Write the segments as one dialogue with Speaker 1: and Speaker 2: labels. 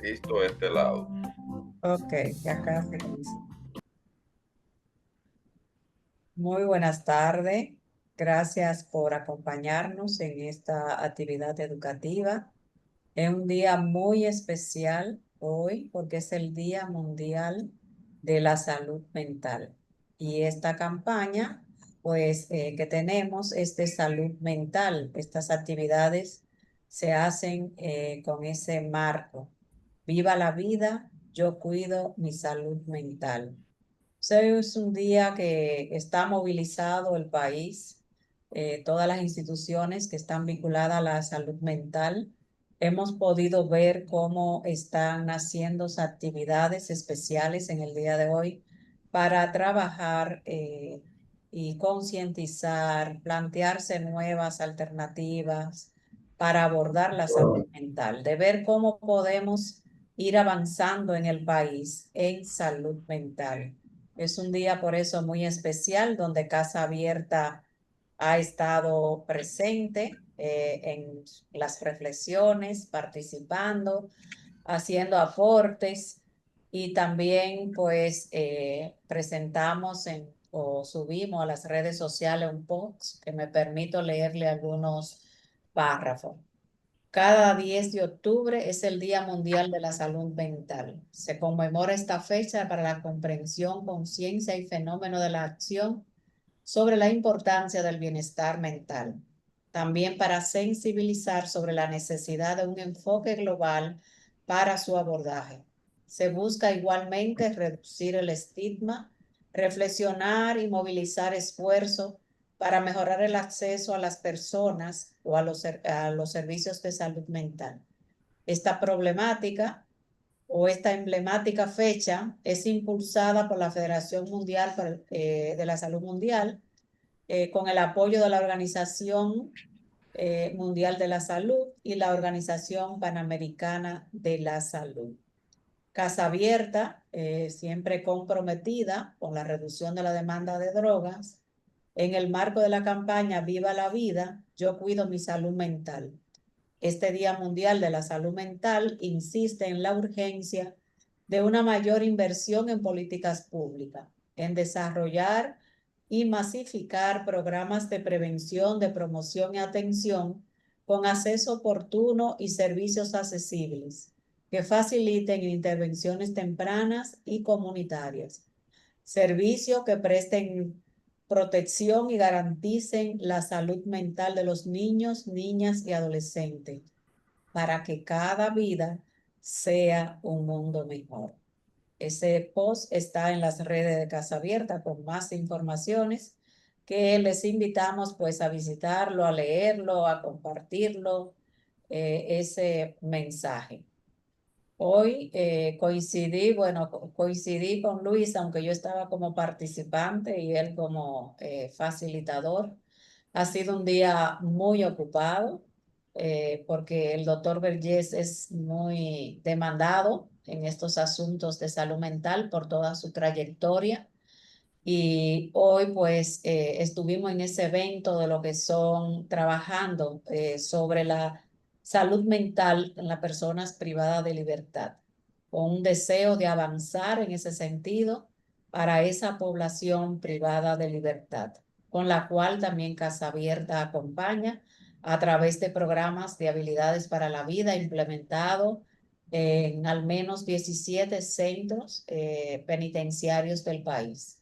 Speaker 1: Listo, este lado.
Speaker 2: Ok, ya casi listo. Muy buenas tardes. Gracias por acompañarnos en esta actividad educativa. Es un día muy especial hoy porque es el Día Mundial de la Salud Mental. Y esta campaña, pues, que tenemos es de salud mental. Estas actividades se hacen con ese marco. Viva la vida, yo cuido mi salud mental. Hoy es un día que está movilizado el país, todas las instituciones que están vinculadas a la salud mental. Hemos podido ver cómo están haciendo actividades especiales en el día de hoy para trabajar y concientizar, plantearse nuevas alternativas para abordar la salud mental, de ver cómo podemos ir avanzando en el país en salud mental. Es un día por eso muy especial donde Casa Abierta ha estado presente en las reflexiones, participando, haciendo aportes y también pues presentamos o subimos a las redes sociales un post que me permito leerle algunos párrafos. Cada 10 de octubre es el Día Mundial de la Salud Mental. Se conmemora esta fecha para la comprensión, conciencia y fenómeno de la acción sobre la importancia del bienestar mental. También para sensibilizar sobre la necesidad de un enfoque global para su abordaje. Se busca igualmente reducir el estigma, reflexionar y movilizar esfuerzos para mejorar el acceso a las personas o a los servicios de salud mental. Esta problemática o esta emblemática fecha es impulsada por la Federación Mundial de la Salud Mundial con el apoyo de la Organización Mundial de la Salud y la Organización Panamericana de la Salud. Casa Abierta, siempre comprometida con la reducción de la demanda de drogas, en el marco de la campaña Viva la Vida, yo cuido mi salud mental. Este Día Mundial de la Salud Mental insiste en la urgencia de una mayor inversión en políticas públicas, en desarrollar y masificar programas de prevención, de promoción y atención con acceso oportuno y servicios accesibles que faciliten intervenciones tempranas y comunitarias, servicios que presten protección y garanticen la salud mental de los niños, niñas y adolescentes para que cada vida sea un mundo mejor. Ese post está en las redes de Casa Abierta con más informaciones que les invitamos pues a visitarlo, a leerlo, a compartirlo, ese mensaje. Hoy coincidí con Luis, aunque yo estaba como participante y él como facilitador. Ha sido un día muy ocupado porque el doctor Vergés es muy demandado en estos asuntos de salud mental por toda su trayectoria. Y hoy pues estuvimos en ese evento de lo que son trabajando sobre la salud mental en las personas privadas de libertad, con un deseo de avanzar en ese sentido para esa población privada de libertad, con la cual también Casa Abierta acompaña a través de programas de habilidades para la vida implementados en al menos 17 centros penitenciarios del país.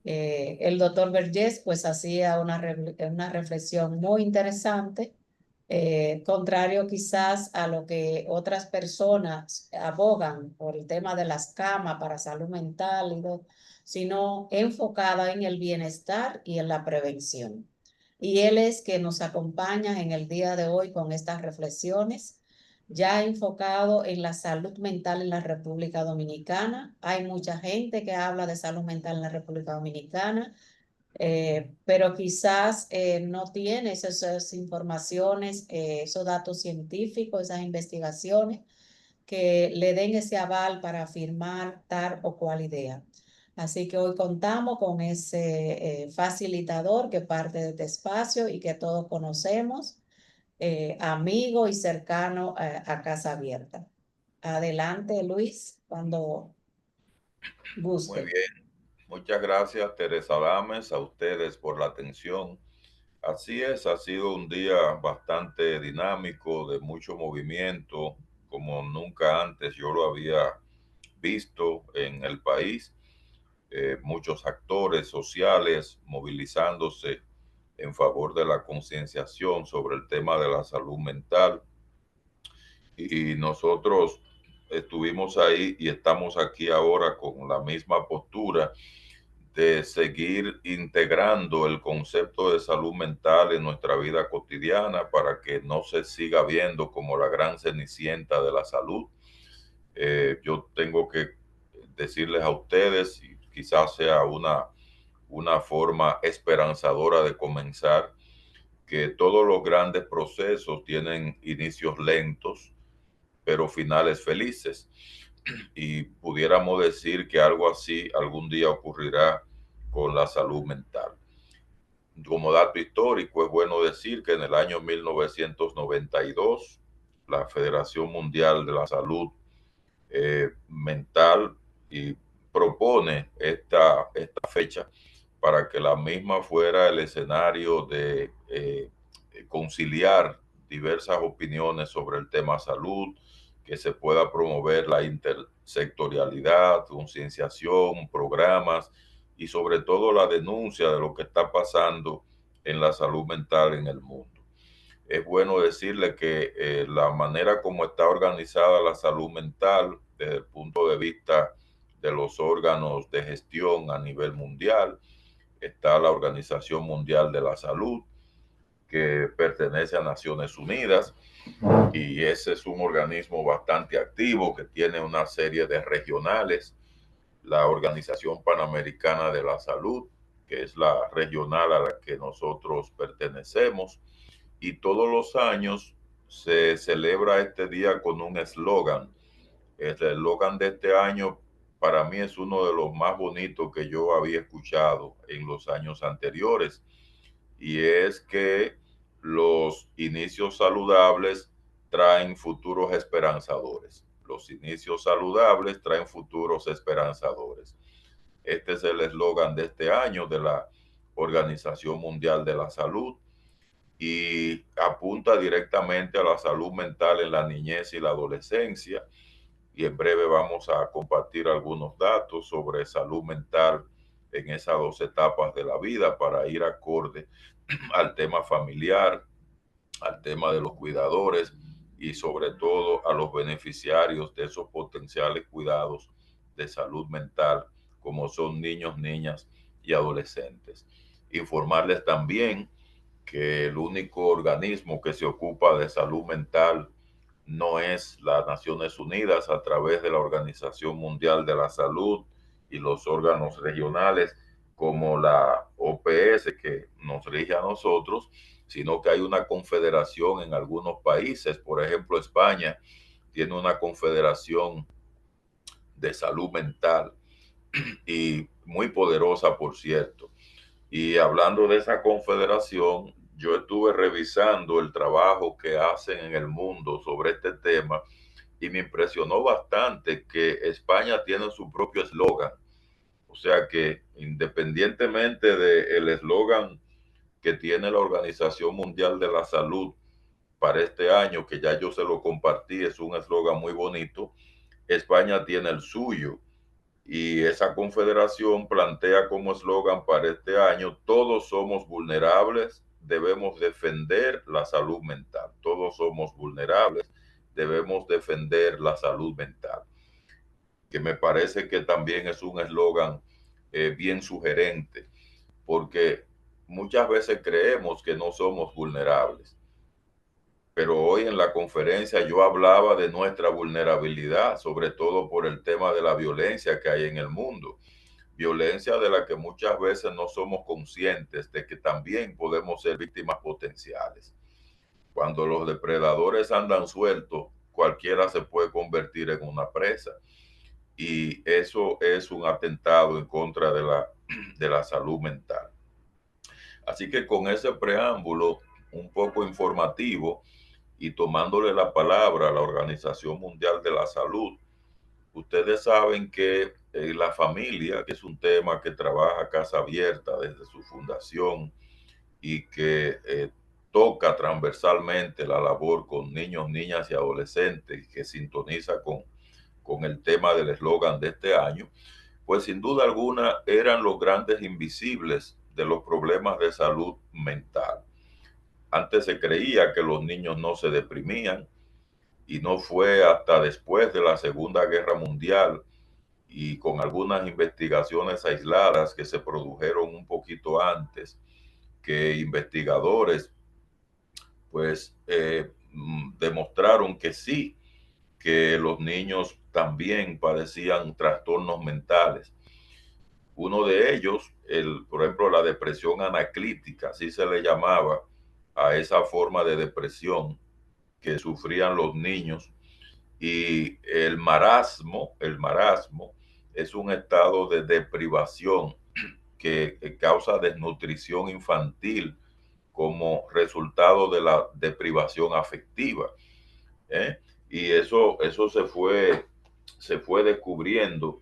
Speaker 2: El doctor Vergés pues hacía una reflexión muy interesante, contrario quizás a lo que otras personas abogan por el tema de las camas para salud mental, sino enfocada en el bienestar y en la prevención. Y él es que nos acompaña en el día de hoy con estas reflexiones ya enfocado en la salud mental en la República Dominicana. Hay mucha gente que habla de salud mental en la República Dominicana, pero quizás no tiene esas informaciones, esos datos científicos, esas investigaciones que le den ese aval para afirmar tal o cual idea. Así que hoy contamos con ese facilitador que parte de este espacio y que todos conocemos, amigo y cercano a Casa Abierta. Adelante, Luis, cuando
Speaker 1: Muy
Speaker 2: guste.
Speaker 1: bien, muchas gracias Teresa Lames, a ustedes por la atención. Así es, ha sido un día bastante dinámico, de mucho movimiento, como nunca antes yo lo había visto en el país. Muchos actores sociales movilizándose en favor de la concienciación sobre el tema de la salud mental. Y nosotros estuvimos ahí y estamos aquí ahora con la misma postura de seguir integrando el concepto de salud mental en nuestra vida cotidiana para que no se siga viendo como la gran cenicienta de la salud. Yo tengo que decirles a ustedes, y quizás sea una forma esperanzadora de comenzar, que todos los grandes procesos tienen inicios lentos, pero finales felices. Y pudiéramos decir que algo así algún día ocurrirá con la salud mental. Como dato histórico, es bueno decir que en el año 1992, la Federación Mundial de la Salud Mental y propone esta fecha para que la misma fuera el escenario de conciliar diversas opiniones sobre el tema salud, que se pueda promover la intersectorialidad, concienciación, programas y sobre todo la denuncia de lo que está pasando en la salud mental en el mundo. Es bueno decirle que la manera como está organizada la salud mental desde el punto de vista de los órganos de gestión a nivel mundial, está la Organización Mundial de la Salud, que pertenece a Naciones Unidas, y ese es un organismo bastante activo que tiene una serie de regionales. La Organización Panamericana de la Salud, que es la regional a la que nosotros pertenecemos, y todos los años se celebra este día con un eslogan. El eslogan de este año para mí es uno de los más bonitos que yo había escuchado en los años anteriores, y es que los inicios saludables traen futuros esperanzadores. Los inicios saludables traen futuros esperanzadores. Este es el eslogan de este año de la Organización Mundial de la Salud, y apunta directamente a la salud mental en la niñez y la adolescencia. Y en breve vamos a compartir algunos datos sobre salud mental en esas dos etapas de la vida para ir acorde al tema familiar, al tema de los cuidadores y sobre todo a los beneficiarios de esos potenciales cuidados de salud mental, como son niños, niñas y adolescentes. Informarles también que el único organismo que se ocupa de salud mental no es las Naciones Unidas a través de la Organización Mundial de la Salud y los órganos regionales como la OPS que nos rige a nosotros, sino que hay una confederación en algunos países. Por ejemplo, España tiene una confederación de salud mental y muy poderosa, por cierto. Y hablando de esa confederación, yo estuve revisando el trabajo que hacen en el mundo sobre este tema y me impresionó bastante que España tiene su propio eslogan. O sea que independientemente del eslogan que tiene la Organización Mundial de la Salud para este año, que ya yo se lo compartí, es un eslogan muy bonito, España tiene el suyo. Y esa confederación plantea como eslogan para este año: todos somos vulnerables, debemos defender la salud mental. Todos somos vulnerables, debemos defender la salud mental. Que me parece que también es un eslogan bien sugerente, porque muchas veces creemos que no somos vulnerables. Pero hoy en la conferencia yo hablaba de nuestra vulnerabilidad, sobre todo por el tema de la violencia que hay en el mundo, violencia de la que muchas veces no somos conscientes de que también podemos ser víctimas potenciales. Cuando los depredadores andan sueltos, cualquiera se puede convertir en una presa, y eso es un atentado en contra de la salud mental. Así que con ese preámbulo un poco informativo, y tomándole la palabra a la Organización Mundial de la Salud. Ustedes saben que la familia, que es un tema que trabaja Casa Abierta desde su fundación y que toca transversalmente la labor con niños, niñas y adolescentes, que sintoniza con el tema del eslogan de este año, pues sin duda alguna eran los grandes invisibles de los problemas de salud mental. Antes se creía que los niños no se deprimían y no fue hasta después de la Segunda Guerra Mundial y con algunas investigaciones aisladas que se produjeron un poquito antes, que investigadores pues demostraron que sí, que los niños también padecían trastornos mentales. Uno de ellos, por ejemplo, la depresión anaclítica, así se le llamaba a esa forma de depresión que sufrían los niños. Y el marasmo es un estado de deprivación que causa desnutrición infantil como resultado de la deprivación afectiva. ¿Eh? Y eso se fue descubriendo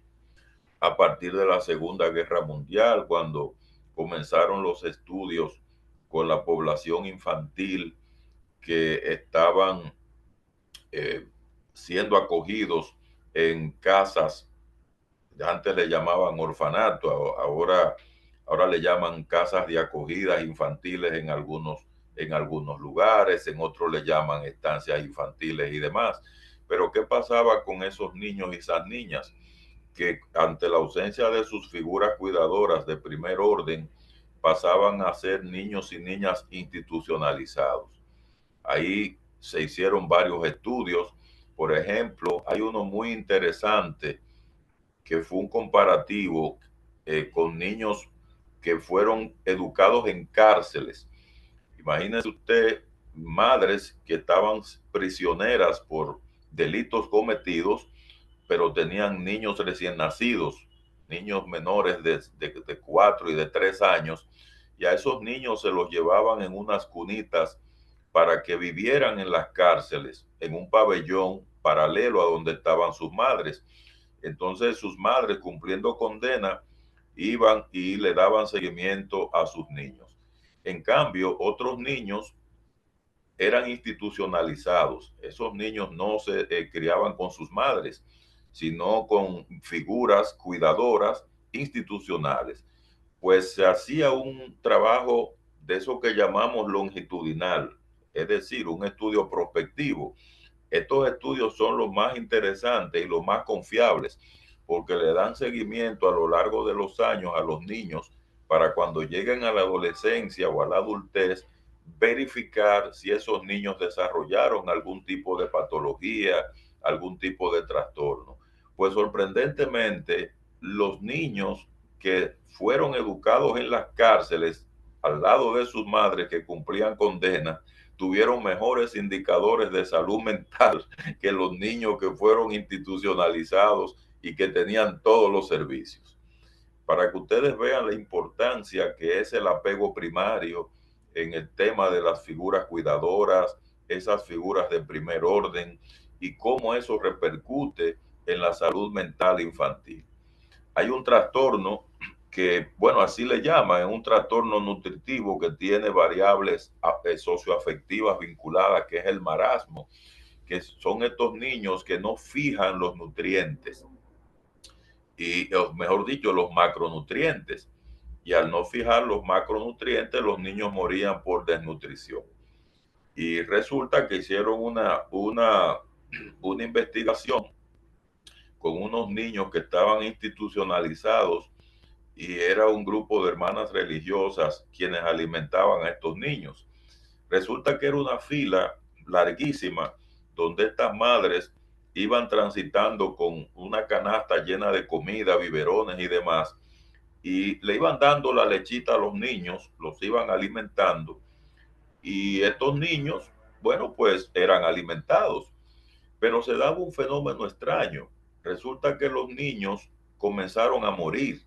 Speaker 1: a partir de la Segunda Guerra Mundial, cuando comenzaron los estudios con la población infantil que estaban eh, siendo acogidos en casas, antes le llamaban orfanato, ahora le llaman casas de acogidas infantiles en algunos lugares, en otros le llaman estancias infantiles y demás. Pero ¿qué pasaba con esos niños y esas niñas? Que ante la ausencia de sus figuras cuidadoras de primer orden, pasaban a ser niños y niñas institucionalizados. Ahí se hicieron varios estudios. Por ejemplo, hay uno muy interesante que fue un comparativo con niños que fueron educados en cárceles. Imagínese usted, madres que estaban prisioneras por delitos cometidos, pero tenían niños recién nacidos, niños menores de 4 y de 3 años, y a esos niños se los llevaban en unas cunitas para que vivieran en las cárceles, en un pabellón paralelo a donde estaban sus madres. Entonces sus madres, cumpliendo condena, iban y le daban seguimiento a sus niños. En cambio, otros niños eran institucionalizados. Esos niños no se criaban con sus madres, sino con figuras cuidadoras institucionales. Pues se hacía un trabajo de eso que llamamos longitudinal, es decir, un estudio prospectivo. Estos estudios son los más interesantes y los más confiables porque le dan seguimiento a lo largo de los años a los niños para cuando lleguen a la adolescencia o a la adultez, verificar si esos niños desarrollaron algún tipo de patología, algún tipo de trastorno. Pues sorprendentemente, los niños que fueron educados en las cárceles al lado de sus madres que cumplían condena, tuvieron mejores indicadores de salud mental que los niños que fueron institucionalizados y que tenían todos los servicios. Para que ustedes vean la importancia que es el apego primario en el tema de las figuras cuidadoras, esas figuras de primer orden y cómo eso repercute en la salud mental infantil. Hay un trastorno que, bueno, así le llaman, es un trastorno nutritivo que tiene variables socioafectivas vinculadas, que es el marasmo, que son estos niños que no fijan los nutrientes y, o mejor dicho, los macronutrientes. Y al no fijar los macronutrientes, los niños morían por desnutrición. Y resulta que hicieron una investigación con unos niños que estaban institucionalizados y era un grupo de hermanas religiosas quienes alimentaban a estos niños. Resulta que era una fila larguísima donde estas madres iban transitando con una canasta llena de comida, biberones y demás, y le iban dando la lechita a los niños, los iban alimentando, y estos niños, bueno, pues eran alimentados, pero se daba un fenómeno extraño. Resulta que los niños comenzaron a morir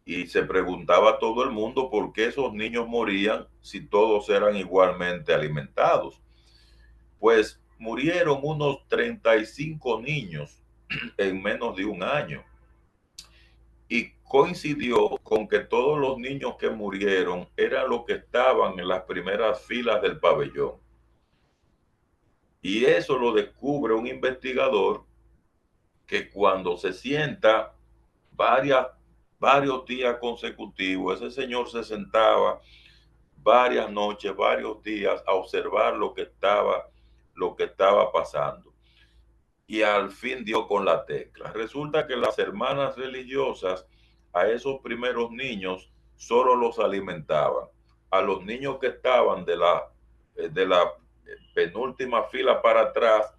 Speaker 1: y se preguntaba a todo el mundo por qué esos niños morían si todos eran igualmente alimentados. pues murieron unos 35 niños en menos de un año. Y coincidió con que todos los niños que murieron eran los que estaban en las primeras filas del pabellón. Y eso lo descubre un investigador que cuando se sienta varias, varios días consecutivos, ese señor se sentaba varias noches, varios días a observar lo que estaba pasando. Y al fin dio con la tecla. Resulta que las hermanas religiosas a esos primeros niños solo los alimentaban. A los niños que estaban de la penúltima fila para atrás,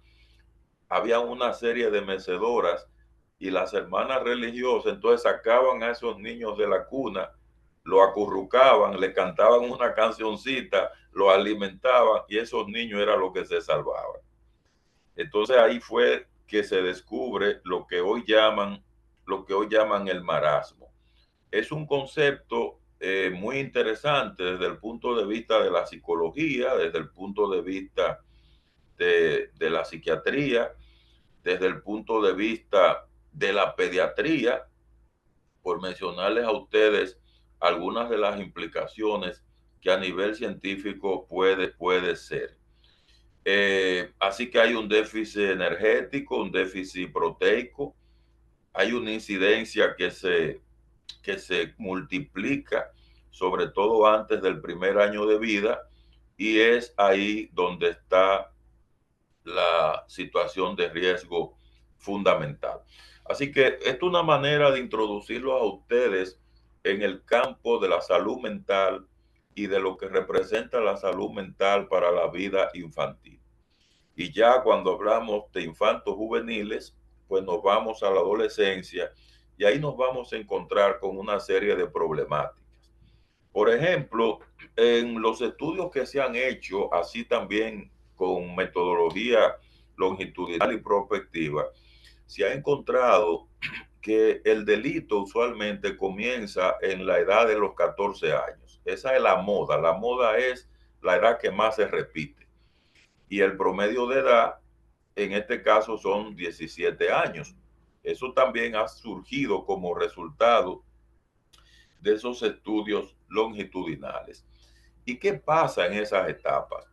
Speaker 1: había una serie de mecedoras y las hermanas religiosas entonces sacaban a esos niños de la cuna, lo acurrucaban, le cantaban una cancioncita, lo alimentaban y esos niños eran los que se salvaban. Entonces ahí fue que se descubre lo que hoy llaman el marasmo. Es un concepto muy interesante desde el punto de vista de la psicología, desde el punto de vista de la psiquiatría, desde el punto de vista de la pediatría, por mencionarles a ustedes algunas de las implicaciones que a nivel científico puede ser. Así que hay un déficit energético, un déficit proteico, hay una incidencia que se multiplica, sobre todo antes del primer año de vida, y es ahí donde está la situación de riesgo fundamental. Así que esto es una manera de introducirlos a ustedes en el campo de la salud mental y de lo que representa la salud mental para la vida infantil. Y ya cuando hablamos de infantos juveniles, pues nos vamos a la adolescencia y ahí nos vamos a encontrar con una serie de problemáticas. Por ejemplo, en los estudios que se han hecho, así también con metodología longitudinal y prospectiva, se ha encontrado que el delito usualmente comienza en la edad de los 14 años. Esa es la moda. La moda es la edad que más se repite. Y el promedio de edad, en este caso, son 17 años. Eso también ha surgido como resultado de esos estudios longitudinales. ¿Y qué pasa en esas etapas?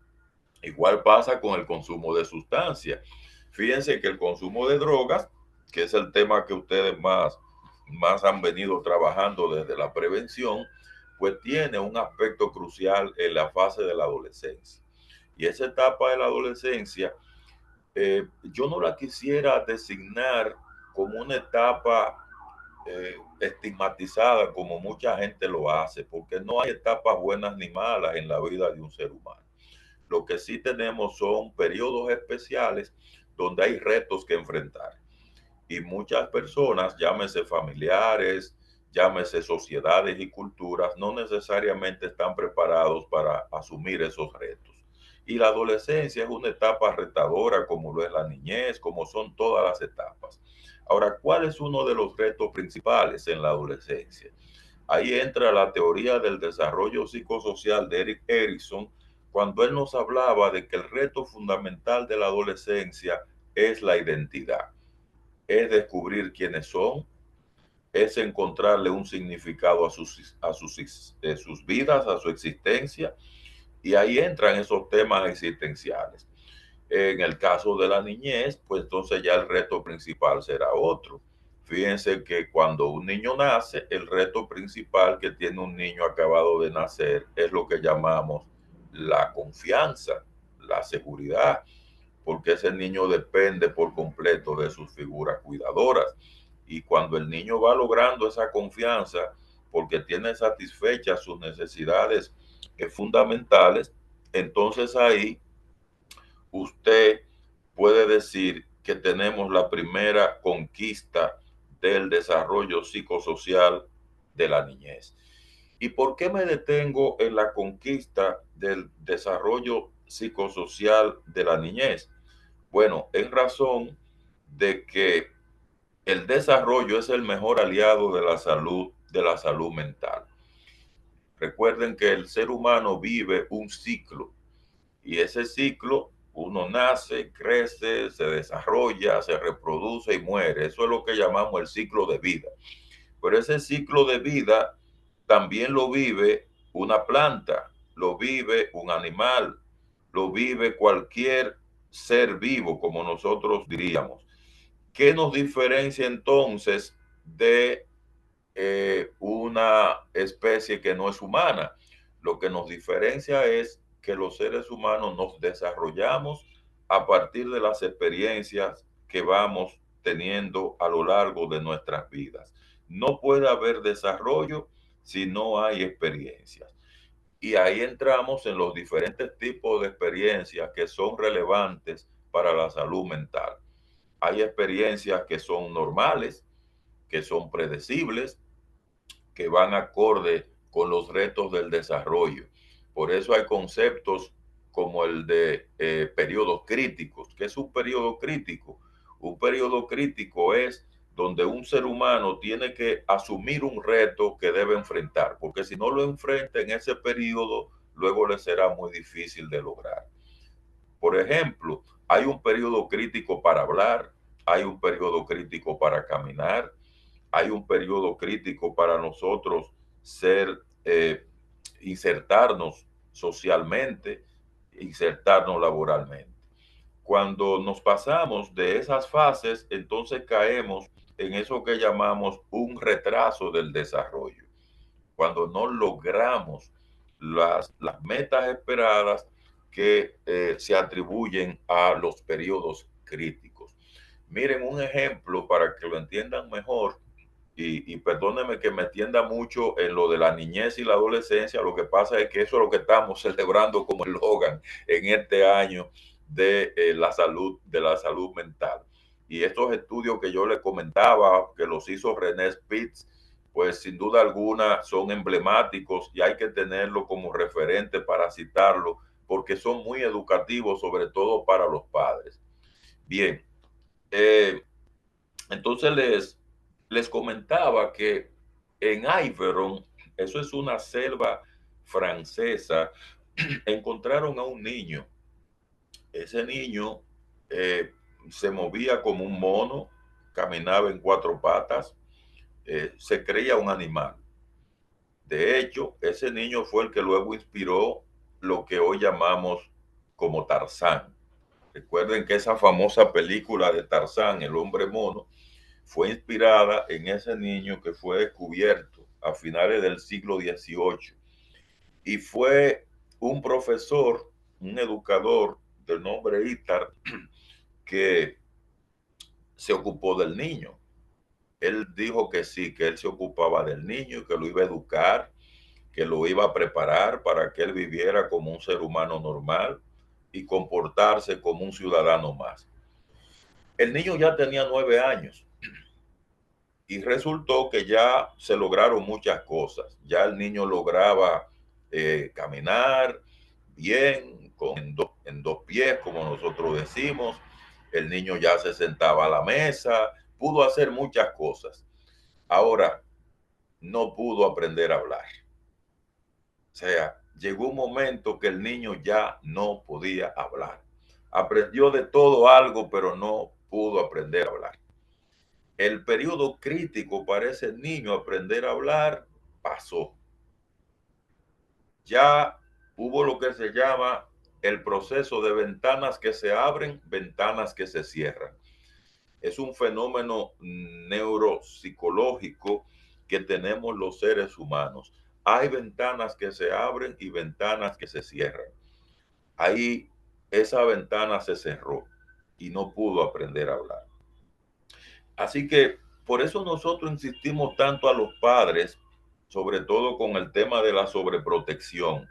Speaker 1: Igual pasa con el consumo de sustancias. Fíjense que el consumo de drogas, que es el tema que ustedes más han venido trabajando desde la prevención, pues tiene un aspecto crucial en la fase de la adolescencia. Y esa etapa de la adolescencia, yo no la quisiera designar como una etapa estigmatizada como mucha gente lo hace, porque no hay etapas buenas ni malas en la vida de un ser humano. Lo que sí tenemos son periodos especiales donde hay retos que enfrentar. Y muchas personas, llámese familiares, llámese sociedades y culturas, no necesariamente están preparados para asumir esos retos. Y la adolescencia es una etapa retadora como lo es la niñez, como son todas las etapas. Ahora, ¿cuál es uno de los retos principales en la adolescencia? Ahí entra la teoría del desarrollo psicosocial de Erik Erikson, cuando él nos hablaba de que el reto fundamental de la adolescencia es la identidad, es descubrir quiénes son, es encontrarle un significado a sus vidas, a su existencia, y ahí entran esos temas existenciales. En el caso de la niñez, pues entonces ya el reto principal será otro. Fíjense que cuando un niño nace, el reto principal que tiene un niño acabado de nacer es lo que llamamos la confianza, la seguridad, porque ese niño depende por completo de sus figuras cuidadoras. Y cuando el niño va logrando esa confianza, porque tiene satisfechas sus necesidades fundamentales, entonces ahí usted puede decir que tenemos la primera conquista del desarrollo psicosocial de la niñez. ¿Y por qué me detengo en la conquista del desarrollo psicosocial de la niñez? Bueno, en razón de que el desarrollo es el mejor aliado de la salud mental. Recuerden que el ser humano vive un ciclo y ese ciclo Uno nace, crece, se desarrolla, se reproduce y muere. Eso es lo que llamamos el ciclo de vida. Pero ese ciclo de vida también lo vive una planta, lo vive un animal, lo vive cualquier ser vivo, como nosotros diríamos. ¿Qué nos diferencia entonces de una especie que no es humana? Lo que nos diferencia es que los seres humanos nos desarrollamos a partir de las experiencias que vamos teniendo a lo largo de nuestras vidas. No puede haber desarrollo si no hay experiencias. Y ahí entramos en los diferentes tipos de experiencias que son relevantes para la salud mental. Hay experiencias que son normales, que son predecibles, que van acorde con los retos del desarrollo. Por eso hay conceptos como el de periodos críticos. ¿Qué es un periodo crítico? Un periodo crítico es donde un ser humano tiene que asumir un reto que debe enfrentar, porque si no lo enfrenta en ese periodo, luego le será muy difícil de lograr. Por ejemplo, hay un periodo crítico para hablar, hay un periodo crítico para caminar, hay un periodo crítico para nosotros ser, insertarnos socialmente, insertarnos laboralmente. Cuando nos pasamos de esas fases, entonces caemos en eso que llamamos un retraso del desarrollo. Cuando no logramos las metas esperadas que se atribuyen a los periodos críticos. Miren un ejemplo para que lo entiendan mejor y perdóneme que me entienda mucho en lo de la niñez y la adolescencia. Lo que pasa es que eso es lo que estamos celebrando como el Logan en este año de la salud mental. Y estos estudios que yo le comentaba, que los hizo René Spitz, pues sin duda alguna son emblemáticos y hay que tenerlo como referente para citarlo, porque son muy educativos, sobre todo para los padres. Bien, eh, entonces les comentaba que en Iveron, eso es una selva francesa, encontraron a un niño. Ese niño eh, se movía como un mono, caminaba en cuatro patas, se creía un animal. De hecho, ese niño fue el que luego inspiró lo que hoy llamamos como Tarzán. Recuerden que esa famosa película de Tarzán, el hombre mono, fue inspirada en ese niño que fue descubierto a finales del siglo XVIII y fue un profesor, un educador del nombre Itar que se ocupó del niño. Él dijo que sí, que él se ocupaba del niño, que lo iba a educar, que lo iba a preparar para que él viviera como un ser humano normal y comportarse como un ciudadano más. El niño ya tenía 9 años y resultó que ya se lograron muchas cosas. Ya el niño lograba caminar bien, en dos pies, como nosotros decimos. El niño ya se sentaba a la mesa, pudo hacer muchas cosas. Ahora, no pudo aprender a hablar. O sea, llegó un momento que el niño ya no podía hablar. Aprendió de todo algo, pero no pudo aprender a hablar. El periodo crítico para ese niño aprender a hablar pasó. Ya hubo lo que se llama el proceso de ventanas que se abren, ventanas que se cierran. Es un fenómeno neuropsicológico que tenemos los seres humanos. Hay ventanas que se abren y ventanas que se cierran. Ahí esa ventana se cerró y no pudo aprender a hablar. Así que por eso nosotros insistimos tanto a los padres, sobre todo con el tema de la sobreprotección,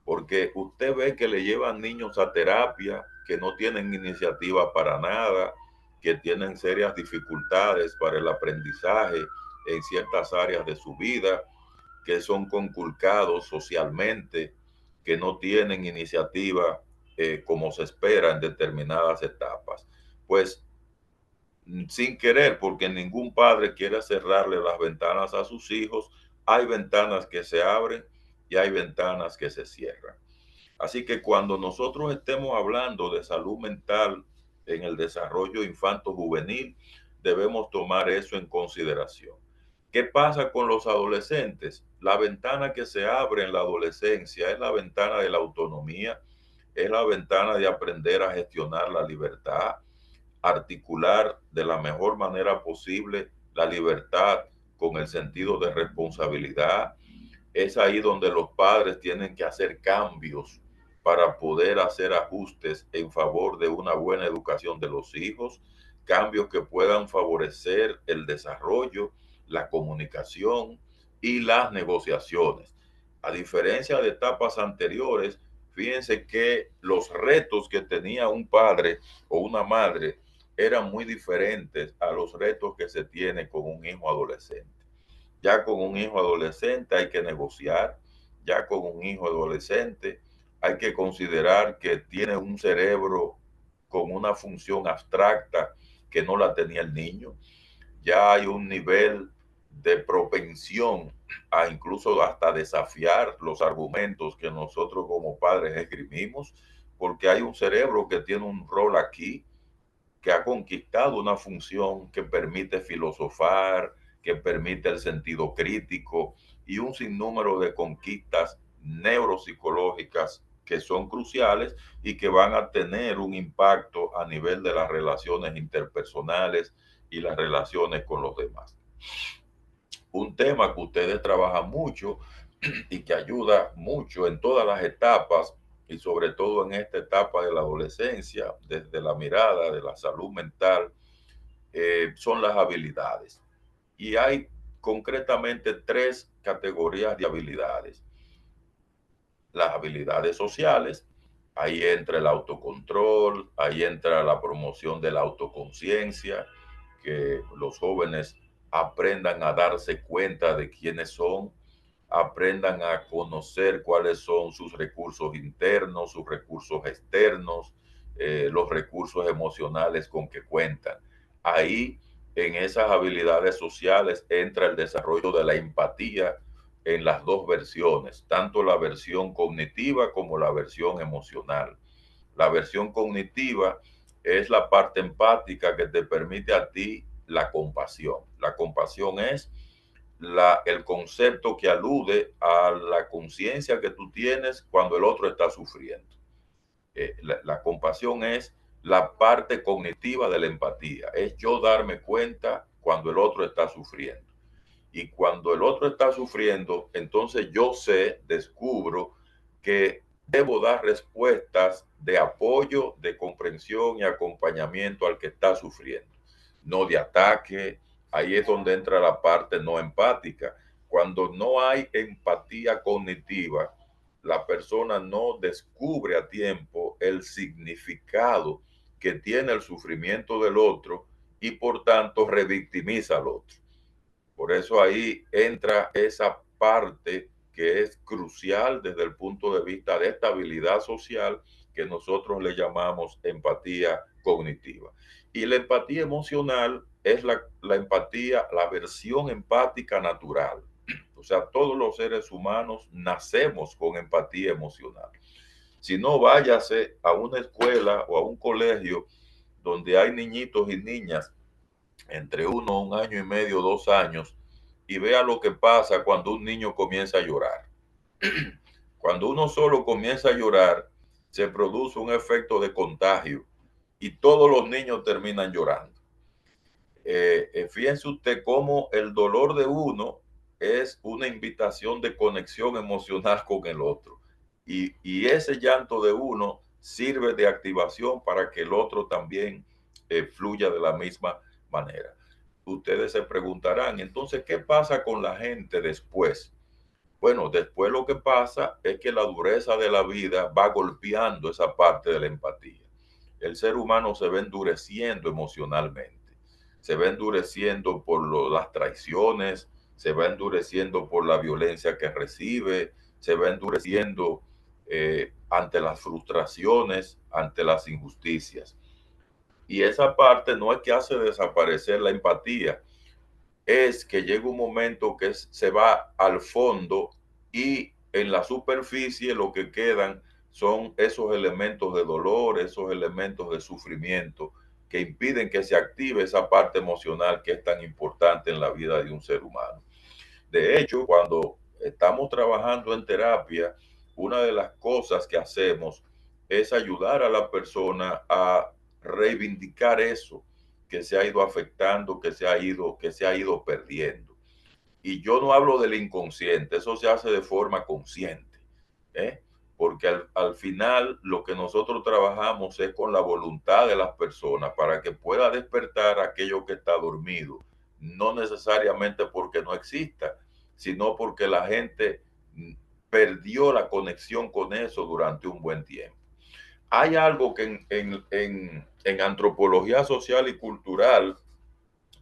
Speaker 1: porque usted ve que le llevan niños a terapia que no tienen iniciativa para nada, que tienen serias dificultades para el aprendizaje en ciertas áreas de su vida, que son conculcados socialmente, que no tienen iniciativa como se espera en determinadas etapas. Pues sin querer, porque ningún padre quiere cerrarle las ventanas a sus hijos, hay ventanas que se abren y hay ventanas que se cierran. Así que cuando nosotros estemos hablando de salud mental en el desarrollo infanto-juvenil, debemos tomar eso en consideración. ¿Qué pasa con los adolescentes? La ventana que se abre en la adolescencia es la ventana de la autonomía, es la ventana de aprender a gestionar la libertad, articular de la mejor manera posible la libertad con el sentido de responsabilidad. Es ahí donde los padres tienen que hacer cambios para poder hacer ajustes en favor de una buena educación de los hijos, cambios que puedan favorecer el desarrollo, la comunicación y las negociaciones. A diferencia de etapas anteriores, fíjense que los retos que tenía un padre o una madre eran muy diferentes a los retos que se tiene con un hijo adolescente. Ya con un hijo adolescente hay que negociar, ya con un hijo adolescente hay que considerar que tiene un cerebro con una función abstracta que no la tenía el niño. Ya hay un nivel de propensión a incluso hasta desafiar los argumentos que nosotros como padres esgrimimos, porque hay un cerebro que tiene un rol aquí que ha conquistado una función que permite filosofar, que permite el sentido crítico y un sinnúmero de conquistas neuropsicológicas que son cruciales y que van a tener un impacto a nivel de las relaciones interpersonales y las relaciones con los demás. Un tema que ustedes trabajan mucho y que ayuda mucho en todas las etapas y sobre todo en esta etapa de la adolescencia, desde la mirada de la salud mental, son las habilidades. Y hay concretamente tres categorías de habilidades. Las habilidades sociales, ahí entra el autocontrol, ahí entra la promoción de la autoconciencia, que los jóvenes aprendan a darse cuenta de quiénes son, aprendan a conocer cuáles son sus recursos internos, sus recursos externos, los recursos emocionales con que cuentan. Ahí, en esas habilidades sociales, entra el desarrollo de la empatía en las dos versiones, tanto la versión cognitiva como la versión emocional. La versión cognitiva es la parte empática que te permite a ti la compasión. La compasión es el concepto que alude a la conciencia que tú tienes cuando el otro está sufriendo. La compasión es la parte cognitiva de la empatía, es yo darme cuenta cuando el otro está sufriendo. Y cuando el otro está sufriendo, entonces yo sé, descubro que debo dar respuestas de apoyo, de comprensión y acompañamiento al que está sufriendo, no de ataque. Ahí es donde entra la parte no empática. Cuando no hay empatía cognitiva, la persona no descubre a tiempo el significado que tiene el sufrimiento del otro y por tanto revictimiza al otro. Por eso ahí entra esa parte que es crucial desde el punto de vista de estabilidad social que nosotros le llamamos empatía cognitiva. Y la empatía emocional es la empatía, la versión empática natural. O sea, todos los seres humanos nacemos con empatía emocional. Si no, váyase a una escuela o a un colegio donde hay niñitos y niñas entre 1 año y medio, 2 años, y vea lo que pasa cuando un niño comienza a llorar. Cuando uno solo comienza a llorar, se produce un efecto de contagio y todos los niños terminan llorando. Fíjense usted cómo el dolor de uno es una invitación de conexión emocional con el otro. Y ese llanto de uno sirve de activación para que el otro también fluya de la misma manera. Ustedes se preguntarán, entonces, ¿qué pasa con la gente después? Bueno, después lo que pasa es que la dureza de la vida va golpeando esa parte de la empatía. El ser humano se va endureciendo emocionalmente, se va endureciendo por las traiciones, se va endureciendo por la violencia que recibe, se va endureciendo ante las frustraciones, ante las injusticias. Y esa parte no es que hace desaparecer la empatía, es que llega un momento que se va al fondo y en la superficie lo que quedan son esos elementos de dolor, esos elementos de sufrimiento que impiden que se active esa parte emocional que es tan importante en la vida de un ser humano. De hecho, cuando estamos trabajando en terapia, una de las cosas que hacemos es ayudar a la persona a reivindicar eso que se ha ido afectando, que se ha ido perdiendo. Y yo no hablo del inconsciente, eso se hace de forma consciente, ¿eh? Porque al final lo que nosotros trabajamos es con la voluntad de las personas para que pueda despertar aquello que está dormido, no necesariamente porque no exista, sino porque la gente perdió la conexión con eso durante un buen tiempo. Hay algo que en antropología social y cultural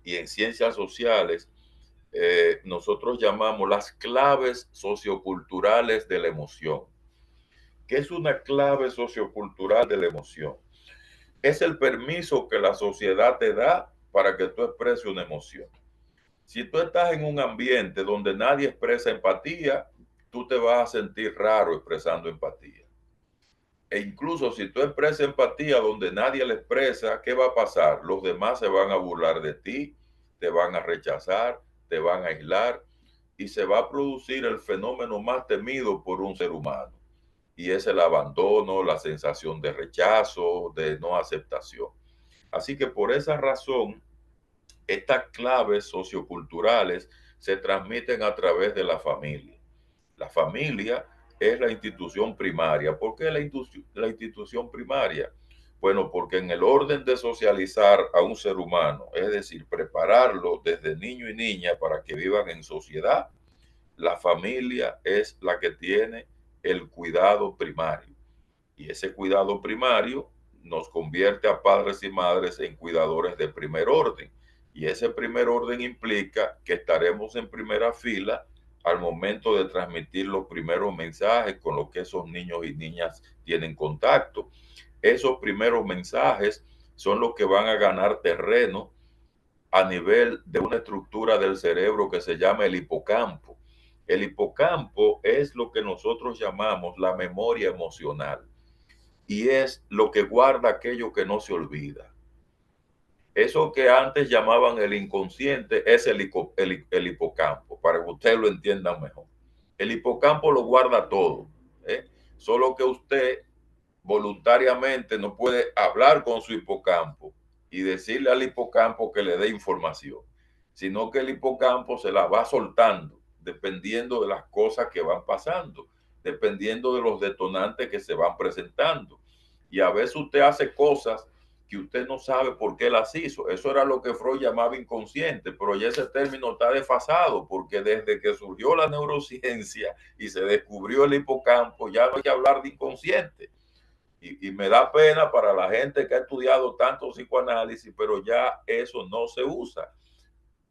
Speaker 1: y en ciencias sociales nosotros llamamos las claves socioculturales de la emoción. ¿Qué es una clave sociocultural de la emoción? Es el permiso que la sociedad te da para que tú expreses una emoción. Si tú estás en un ambiente donde nadie expresa empatía, tú te vas a sentir raro expresando empatía. E incluso si tú expresas empatía donde nadie la expresa, ¿qué va a pasar? Los demás se van a burlar de ti, te van a rechazar, te van a aislar y se va a producir el fenómeno más temido por un ser humano. Y es el abandono, la sensación de rechazo, de no aceptación. Así que por esa razón, estas claves socioculturales se transmiten a través de la familia. La familia es la institución primaria. ¿Por qué la institución primaria? Bueno, porque en el orden de socializar a un ser humano, es decir, prepararlo desde niño y niña para que vivan en sociedad, la familia es la que tiene el cuidado primario. Y ese cuidado primario nos convierte a padres y madres en cuidadores de primer orden. Y ese primer orden implica que estaremos en primera fila al momento de transmitir los primeros mensajes con los que esos niños y niñas tienen contacto. Esos primeros mensajes son los que van a ganar terreno a nivel de una estructura del cerebro que se llama el hipocampo. El hipocampo es lo que nosotros llamamos la memoria emocional y es lo que guarda aquello que no se olvida. Eso que antes llamaban el inconsciente es el hipocampo, para que usted lo entienda mejor. El hipocampo lo guarda todo, ¿eh? Solo que usted voluntariamente no puede hablar con su hipocampo y decirle al hipocampo que le dé información, sino que el hipocampo se la va soltando dependiendo de las cosas que van pasando, dependiendo de los detonantes que se van presentando. Y a veces usted hace cosas que usted no sabe por qué las hizo. Eso era lo que Freud llamaba inconsciente, pero ya ese término está desfasado porque desde que surgió la neurociencia y se descubrió el hipocampo, ya no hay que hablar de inconsciente. Y me da pena para la gente que ha estudiado tanto psicoanálisis, pero ya eso no se usa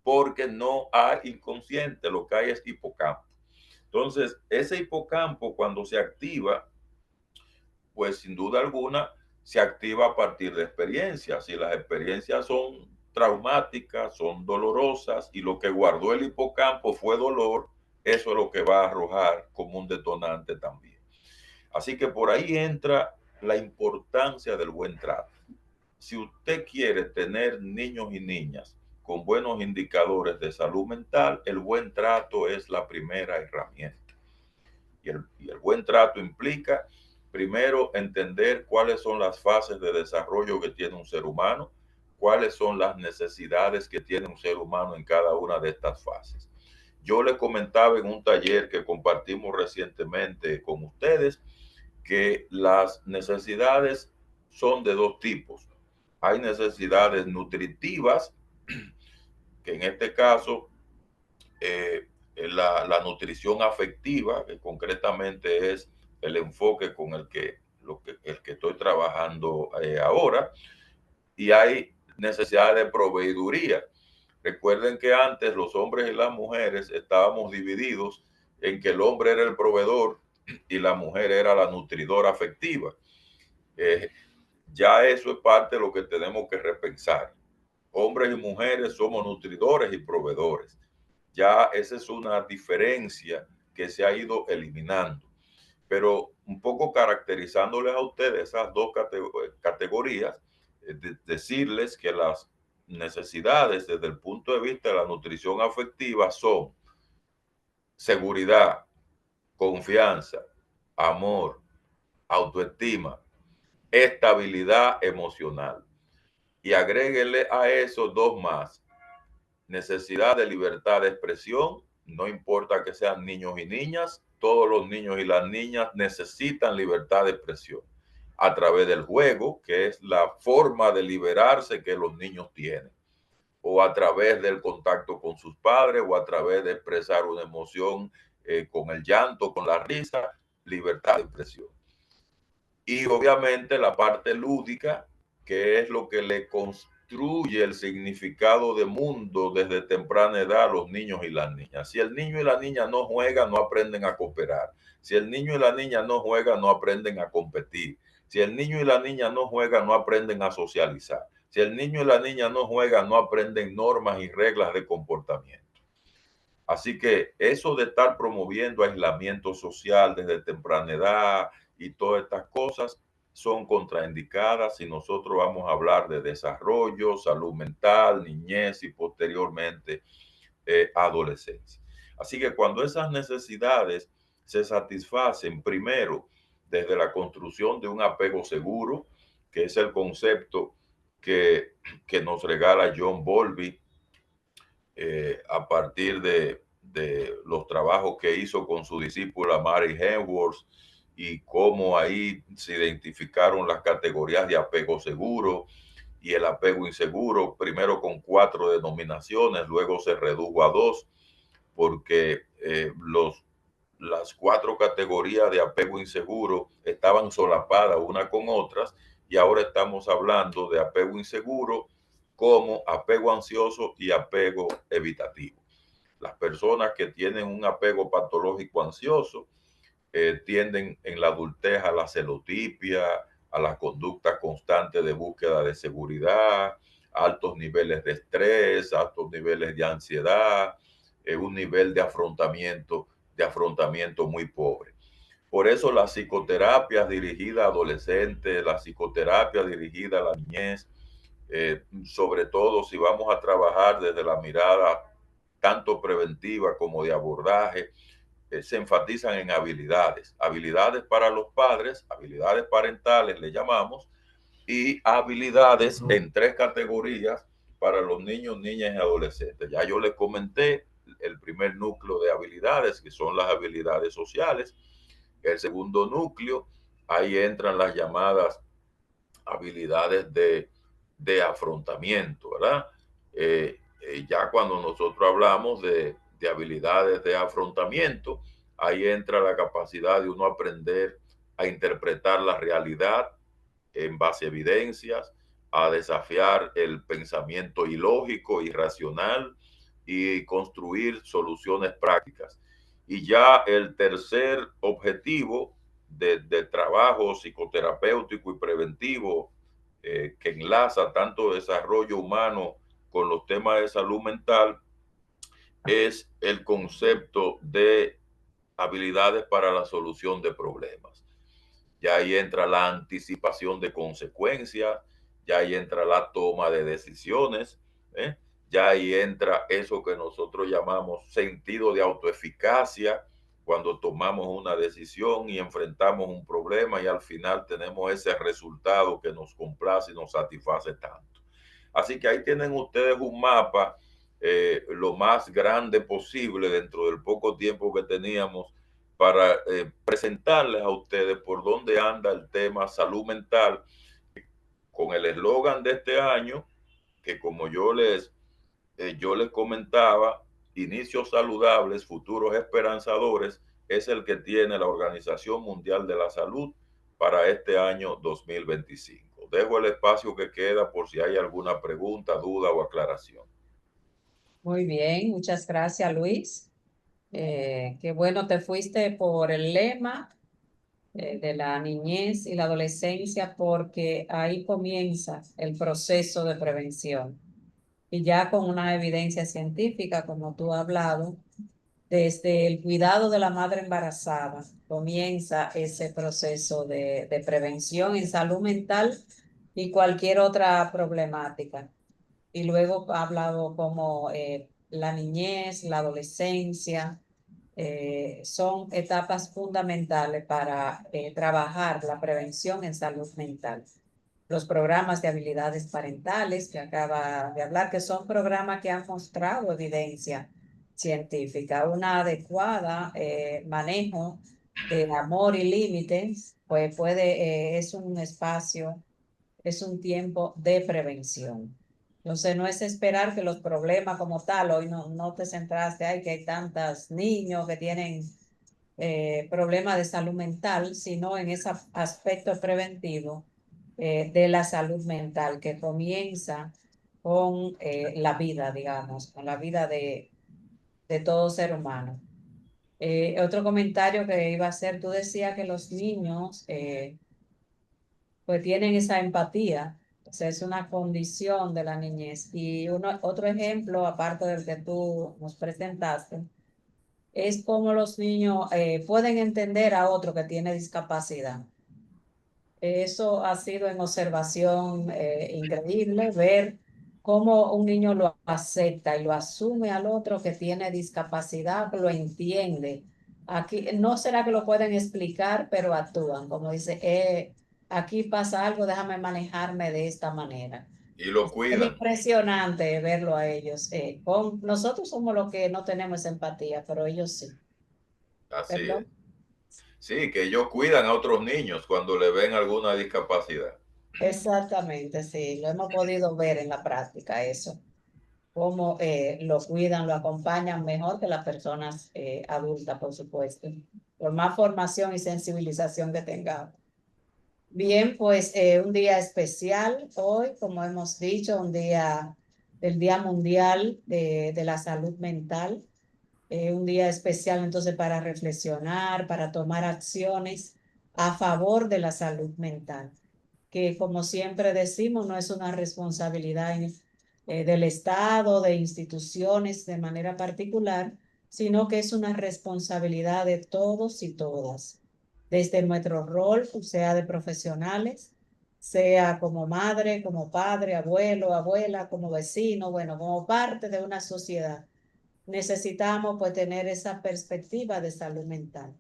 Speaker 1: porque no hay inconsciente, lo que hay es hipocampo. Entonces, ese hipocampo cuando se activa, pues sin duda alguna se activa a partir de experiencias. Y las experiencias son traumáticas, son dolorosas y lo que guardó el hipocampo fue dolor, eso es lo que va a arrojar como un detonante también. Así que por ahí entra la importancia del buen trato. Si usted quiere tener niños y niñas con buenos indicadores de salud mental, el buen trato es la primera herramienta. Y el buen trato implica, primero, entender cuáles son las fases de desarrollo que tiene un ser humano, cuáles son las necesidades que tiene un ser humano en cada una de estas fases. Yo les comentaba en un taller que compartimos recientemente con ustedes que las necesidades son de dos tipos. Hay necesidades nutritivas, que en este caso la nutrición afectiva, que concretamente es el enfoque con el que estoy trabajando ahora, y hay necesidades de proveeduría. Recuerden que antes los hombres y las mujeres estábamos divididos en que el hombre era el proveedor y la mujer era la nutridora afectiva. Eh, ya eso es parte de lo que tenemos que repensar. Hombres y mujeres somos nutridores y proveedores. Ya esa es una diferencia que se ha ido eliminando. Pero un poco caracterizándoles a ustedes esas dos categorías, decirles que las necesidades desde el punto de vista de la nutrición afectiva son seguridad, confianza, amor, autoestima, estabilidad emocional. Y agréguele a eso dos más: necesidad de libertad de expresión, no importa que sean niños y niñas, todos los niños y las niñas necesitan libertad de expresión a través del juego, que es la forma de liberarse que los niños tienen, o a través del contacto con sus padres, o a través de expresar una emoción con el llanto, con la risa, libertad de expresión. Y obviamente la parte lúdica, que es lo que le construye el significado de mundo desde temprana edad a los niños y las niñas. Si el niño y la niña no juegan, no aprenden a cooperar. Si el niño y la niña no juegan, no aprenden a competir. Si el niño y la niña no juegan, no aprenden a socializar. Si el niño y la niña no juegan, no aprenden normas y reglas de comportamiento. Así que eso de estar promoviendo aislamiento social desde temprana edad y todas estas cosas son contraindicadas si nosotros vamos a hablar de desarrollo, salud mental, niñez y posteriormente adolescencia. Así que cuando esas necesidades se satisfacen, primero desde la construcción de un apego seguro, que es el concepto que nos regala John Bowlby a partir de los trabajos que hizo con su discípula Mary Henworth, y cómo ahí se identificaron las categorías de apego seguro y el apego inseguro, primero con 4 denominaciones, luego se redujo a 2, porque las 4 categorías de apego inseguro estaban solapadas una con otras, y ahora estamos hablando de apego inseguro como apego ansioso y apego evitativo. Las personas que tienen un apego patológico ansioso tienden en la adultez a la celotipia, a la conducta constante de búsqueda de seguridad, altos niveles de estrés, altos niveles de ansiedad, un nivel de afrontamiento muy pobre. Por eso las psicoterapias dirigidas a adolescentes, la psicoterapia dirigida a la niñez, sobre todo si vamos a trabajar desde la mirada tanto preventiva como de abordaje, se enfatizan en habilidades, habilidades para los padres, habilidades parentales le llamamos, y habilidades en 3 categorías para los niños, niñas y adolescentes. Ya yo les comenté el primer núcleo de habilidades, que son las habilidades sociales. El segundo núcleo, ahí entran las llamadas habilidades de afrontamiento, ¿verdad? Ya cuando nosotros hablamos de habilidades de afrontamiento, ahí entra la capacidad de uno aprender a interpretar la realidad en base a evidencias, a desafiar el pensamiento ilógico, irracional, y construir soluciones prácticas. Y ya el tercer objetivo de trabajo psicoterapéutico y preventivo, que enlaza tanto desarrollo humano con los temas de salud mental, es el concepto de habilidades para la solución de problemas. Ya ahí entra la anticipación de consecuencias, ya ahí entra la toma de decisiones, ¿eh? Ya ahí entra eso que nosotros llamamos sentido de autoeficacia, cuando tomamos una decisión y enfrentamos un problema y al final tenemos ese resultado que nos complace y nos satisface tanto. Así que ahí tienen ustedes un mapa lo más grande posible dentro del poco tiempo que teníamos para presentarles a ustedes por dónde anda el tema salud mental, con el eslogan de este año, que como yo les comentaba, inicios saludables, futuros esperanzadores, es el que tiene la Organización Mundial de la Salud para este año 2025. Dejo el espacio que queda por si hay alguna pregunta, duda o aclaración.
Speaker 2: Muy bien, muchas gracias, Luis. Qué bueno te fuiste por el lema de la niñez y la adolescencia, porque ahí comienza el proceso de prevención. Y ya con una evidencia científica, como tú has hablado, desde el cuidado de la madre embarazada comienza ese proceso de prevención en salud mental y cualquier otra problemática. Y luego ha hablado como la niñez, la adolescencia, son etapas fundamentales para trabajar la prevención en salud mental. Los programas de habilidades parentales que acaba de hablar, que son programas que han mostrado evidencia científica, una adecuada manejo de amor y límites, pues es un espacio, es un tiempo de prevención. Entonces, no es esperar que los problemas como tal, hoy no te centraste, hay que hay tantos niños que tienen problemas de salud mental, sino en ese aspecto preventivo de la salud mental que comienza con la vida, digamos, con la vida de todo ser humano. Otro comentario que iba a hacer, tú decías que los niños pues tienen esa empatía, o sea, es una condición de la niñez. Y otro ejemplo, aparte del que tú nos presentaste, es cómo los niños pueden entender a otro que tiene discapacidad. Eso ha sido en observación increíble, ver cómo un niño lo acepta y lo asume al otro que tiene discapacidad, lo entiende. Aquí no será que lo pueden explicar, pero actúan, como dice, aquí pasa algo, déjame manejarme de esta manera.
Speaker 1: Y lo
Speaker 2: Es
Speaker 1: cuidan.
Speaker 2: impresionante verlo a ellos. Nosotros somos los que no tenemos empatía, pero ellos sí.
Speaker 1: Así es.
Speaker 2: ¿Perdón?
Speaker 1: Sí, que ellos cuidan a otros niños cuando le ven alguna discapacidad.
Speaker 2: Exactamente, sí, lo hemos podido ver en la práctica eso, cómo lo cuidan, lo acompañan mejor que las personas adultas, por supuesto, por más formación y sensibilización que tengamos. Bien, pues un día especial hoy, como hemos dicho, un día del Día Mundial de la Salud Mental, un día especial entonces para reflexionar, para tomar acciones a favor de la salud mental, que como siempre decimos, no es una responsabilidad del Estado, de instituciones de manera particular, sino que es una responsabilidad de todos y todas, desde nuestro rol, sea de profesionales, sea como madre, como padre, abuelo, abuela, como vecino, bueno, como parte de una sociedad. Necesitamos pues tener esa perspectiva de salud mental,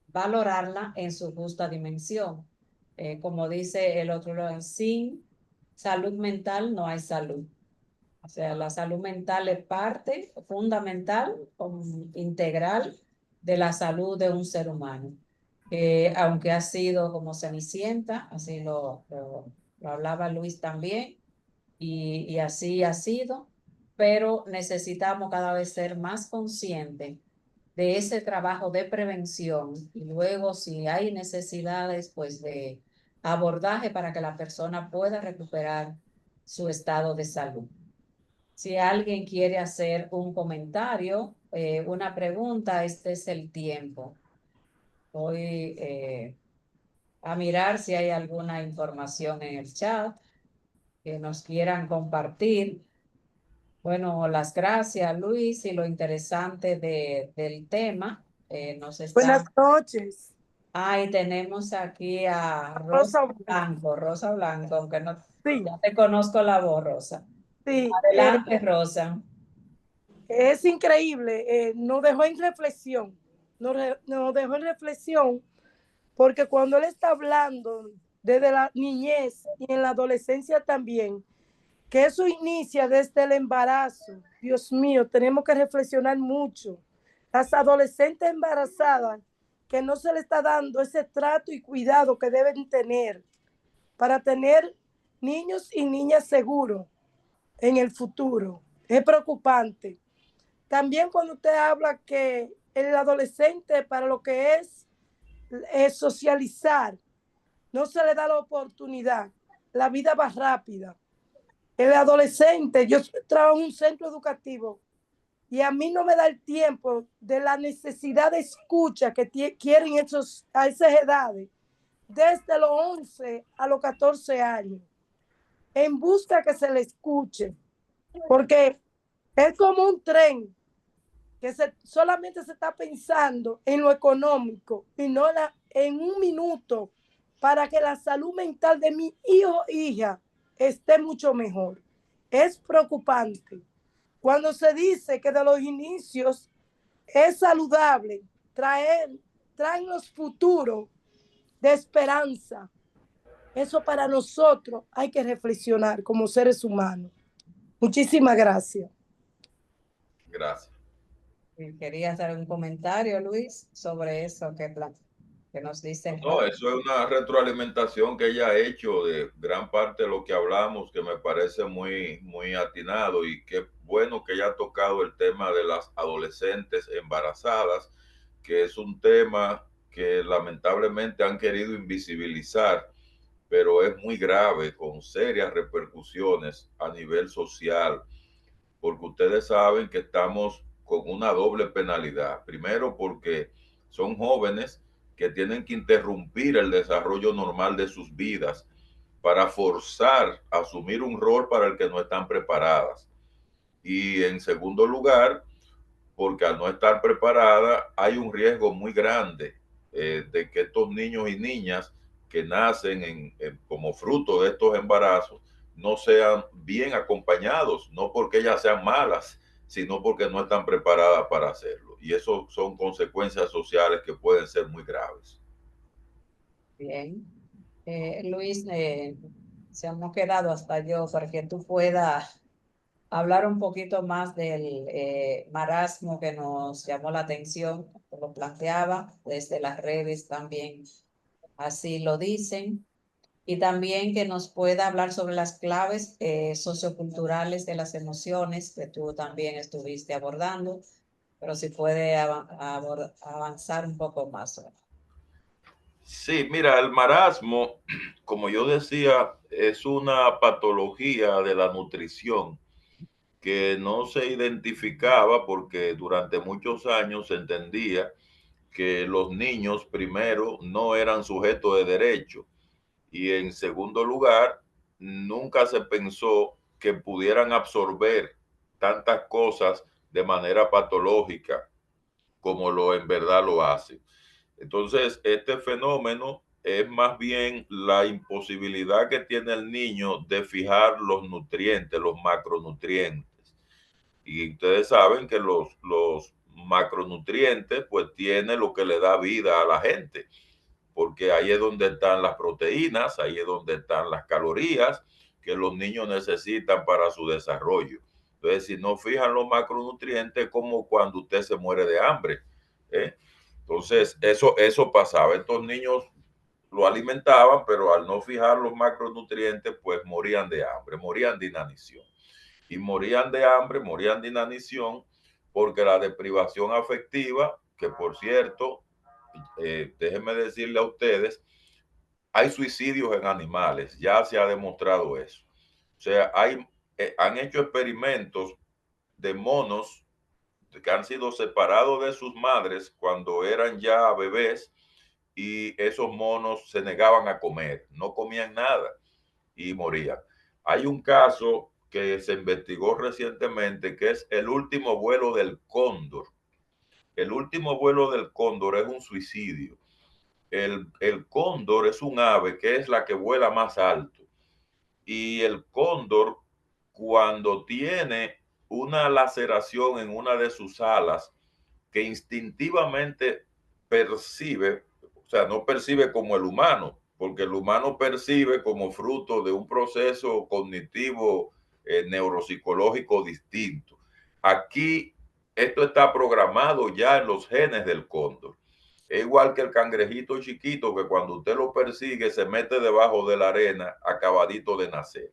Speaker 2: valorarla en su justa dimensión. Como dice el otro lado, sin salud mental no hay salud. O sea, la salud mental es parte fundamental, integral de la salud de un ser humano. Aunque ha sido como Cenicienta, así lo hablaba Luis también, y así ha sido, pero necesitamos cada vez ser más conscientes de ese trabajo de prevención y luego si hay necesidades, pues de abordaje para que la persona pueda recuperar su estado de salud. Si alguien quiere hacer un comentario, una pregunta, este es el tiempo. Voy a mirar si hay alguna información en el chat que nos quieran compartir. Bueno, las gracias, Luis, y lo interesante del tema. Nos
Speaker 3: Buenas
Speaker 2: está.
Speaker 3: noches.
Speaker 2: Ahí tenemos aquí a
Speaker 3: Rosa,
Speaker 2: Rosa Blanco, aunque no,
Speaker 3: sí,
Speaker 2: ya te conozco la voz, Rosa.
Speaker 3: sí,
Speaker 2: Adelante, Rosa.
Speaker 3: es increíble. Nos dejó en reflexión, nos dejó en reflexión porque cuando él está hablando desde la niñez y en la adolescencia también, que eso inicia desde el embarazo. Dios mío, tenemos que reflexionar mucho. Las adolescentes embarazadas que no se le está dando ese trato y cuidado que deben tener para tener niños y niñas seguros en el futuro. Es preocupante. También cuando usted habla que el adolescente para lo que es socializar, no se le da la oportunidad. La vida va rápida. El adolescente, yo trabajo en un centro educativo y a mí no me da el tiempo de la necesidad de escucha que quieren a esas edades, desde los 11 a los 14 años, en busca que se le escuche, porque es como un tren. que solamente se está pensando en lo económico y no en un minuto para que la salud mental de mi hijo o hija esté mucho mejor. Es preocupante cuando se dice que de los inicios es saludable traen los futuros de esperanza. Eso para nosotros hay que reflexionar como seres humanos. Muchísimas gracias.
Speaker 1: Gracias.
Speaker 2: Quería hacer un comentario, Luis, sobre eso que nos dicen.
Speaker 1: No, eso es una retroalimentación que ella ha hecho de gran parte de lo que hablamos, que me parece muy, muy atinado, y qué bueno que ella ha tocado el tema de las adolescentes embarazadas, que es un tema que lamentablemente han querido invisibilizar, pero es muy grave, con serias repercusiones a nivel social, porque ustedes saben que estamos con una doble penalidad. Primero, porque son jóvenes que tienen que interrumpir el desarrollo normal de sus vidas para forzar a asumir un rol para el que no están preparadas. Y en segundo lugar, porque al no estar preparada hay un riesgo muy grande de que estos niños y niñas que nacen como fruto de estos embarazos no sean bien acompañados, no porque ellas sean malas, sino porque no están preparadas para hacerlo. Y eso son consecuencias sociales que pueden ser muy graves.
Speaker 2: Bien. Luis, se hemos quedado hasta yo para que tú puedas hablar un poquito más del marasmo que nos llamó la atención, lo planteaba desde las redes también, así lo dicen, y también que nos pueda hablar sobre las claves socioculturales de las emociones que tú también estuviste abordando, pero si puede avanzar un poco más.
Speaker 1: Sí, mira, el marasmo, como yo decía, es una patología de la nutrición que no se identificaba porque durante muchos años se entendía que los niños, primero, no eran sujetos de derecho, y en segundo lugar, nunca se pensó que pudieran absorber tantas cosas de manera patológica como lo en verdad lo hacen. Entonces, este fenómeno es más bien la imposibilidad que tiene el niño de fijar los nutrientes, los macronutrientes. Y ustedes saben que los macronutrientes pues tiene lo que le da vida a la gente, porque ahí es donde están las proteínas, ahí es donde están las calorías que los niños necesitan para su desarrollo. Entonces, si no fijan los macronutrientes, como cuando usted se muere de hambre, ¿eh? Entonces, eso pasaba. Estos niños lo alimentaban, pero al no fijar los macronutrientes, pues morían de hambre, morían de inanición. Y morían de hambre, morían de inanición, porque la deprivación afectiva, que por cierto, déjenme decirle a ustedes, hay suicidios en animales, ya se ha demostrado eso. O sea, han hecho experimentos de monos que han sido separados de sus madres cuando eran ya bebés, y esos monos se negaban a comer, no comían nada y morían. Hay un caso que se investigó recientemente que es el último vuelo del cóndor. El último vuelo del cóndor es un suicidio. El cóndor es un ave que es la que vuela más alto, y el cóndor, cuando tiene una laceración en una de sus alas que instintivamente percibe, o sea, no percibe como el humano, porque el humano percibe como fruto de un proceso cognitivo neuropsicológico distinto. Aquí esto está programado ya en los genes del cóndor. Es igual que el cangrejito chiquito que cuando usted lo persigue se mete debajo de la arena acabadito de nacer,